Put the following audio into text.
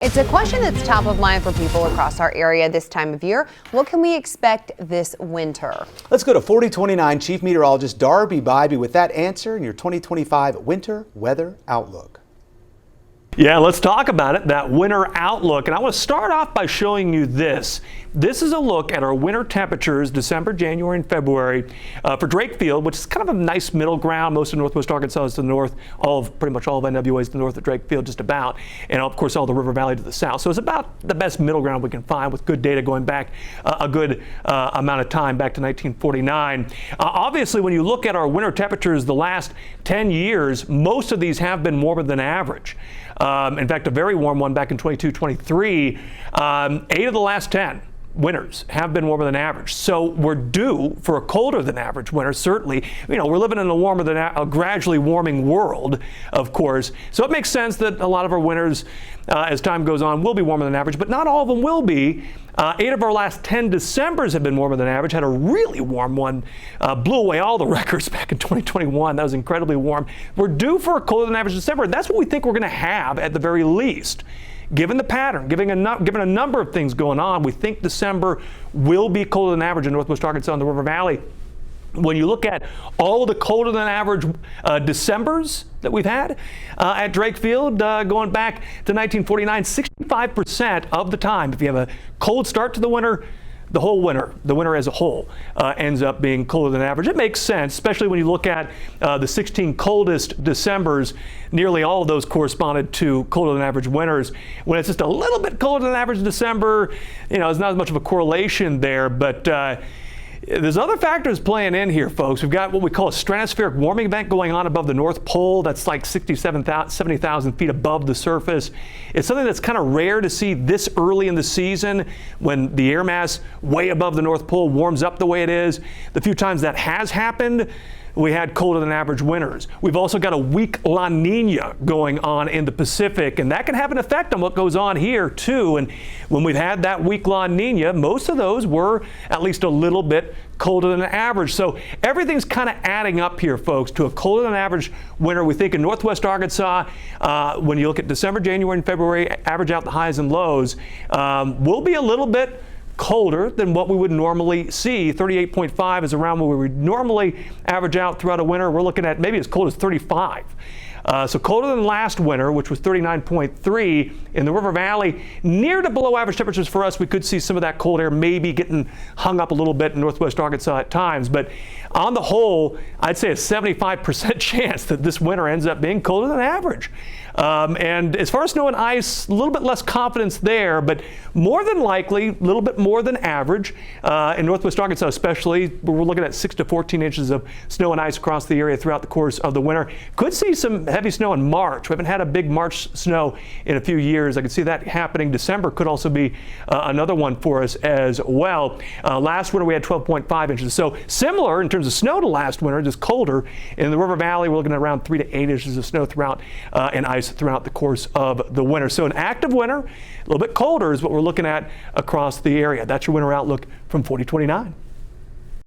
It's a question that's top of mind for people across our area this time of year. What can we expect this winter? Let's go to 4029 Chief Meteorologist Darby Bybee with that answer in your 2025 Winter Weather Outlook. Yeah, let's talk about it, that winter outlook. And I want to start off by showing you this. This is a look at our winter temperatures, December, January, and February for Drakefield, which is kind of a nice middle ground. Most of northwest Arkansas is to the north, pretty much all of NWA is to the north of Drakefield, just about. And of course, all the River Valley to the south. So it's about the best middle ground we can find with good data going back a good amount of time, back to 1949. Obviously, when you look at our winter temperatures the last 10 years, most of these have been warmer than average. In fact, a very warm one back in 22-23, 8 of the last 10 winters have been warmer than average. So we're due for a colder than average winter, certainly. You know, we're living in a gradually warming world, of course. So it makes sense that a lot of our winters, as time goes on, will be warmer than average, but not all of them will be. 8 of our last 10 Decembers have been warmer than average. Had a really warm one, blew away all the records back in 2021. That was incredibly warm. We're due for a colder than average December. That's what we think we're going to have at the very least. Given the pattern, given a number of things going on, we think December will be colder than average in northwest Arkansas and the River Valley. When you look at all of the colder than average Decembers that we've had at Drakefield, going back to 1949, 65% of the time, if you have a cold start to the winter, the winter as a whole ends up being colder than average. It makes sense, especially when you look at the 16 coldest Decembers. Nearly all of those corresponded to colder than average winters. When it's just a little bit colder than average December, you know, there's not as much of a correlation there, but there's other factors playing in here, folks. We've got what we call a stratospheric warming event going on above the North Pole. That's like 70,000 feet above the surface. It's something that's kind of rare to see this early in the season when the air mass way above the North Pole warms up the way it is. The few times that has happened, we had colder than average winters. We've also got a weak La Nina going on in the Pacific, and that can have an effect on what goes on here too. And when we've had that weak La Nina, most of those were at least a little bit colder than average. So everything's kind of adding up here, folks, to a colder than average winter. We think in northwest Arkansas, when you look at December, January, and February, average out the highs and lows, will be a little bit colder than what we would normally see. 38.5 is around where we would normally average out throughout a winter. We're looking at maybe as cold as 35. So colder than last winter, which was 39.3 in the River Valley. Near to below average temperatures for us. We could see some of that cold air maybe getting hung up a little bit in northwest Arkansas at times. But on the whole, I'd say a 75% chance that this winter ends up being colder than average. And as far as snow and ice, a little bit less confidence there, but more than likely, a little bit more than average in northwest Arkansas especially. We're looking at 6 to 14 inches of snow and ice across the area throughout the course of the winter. Could see some heavy snow in March. We haven't had a big March snow in a few years. I could see that happening. December could also be another one for us as well. Last winter we had 12.5 inches. So similar in terms of snow to last winter, just colder. In the River Valley, we're looking at around 3 to 8 inches of snow throughout and ice throughout the course of the winter. So an active winter, a little bit colder is what we're looking at across the area. That's your winter outlook from 4029.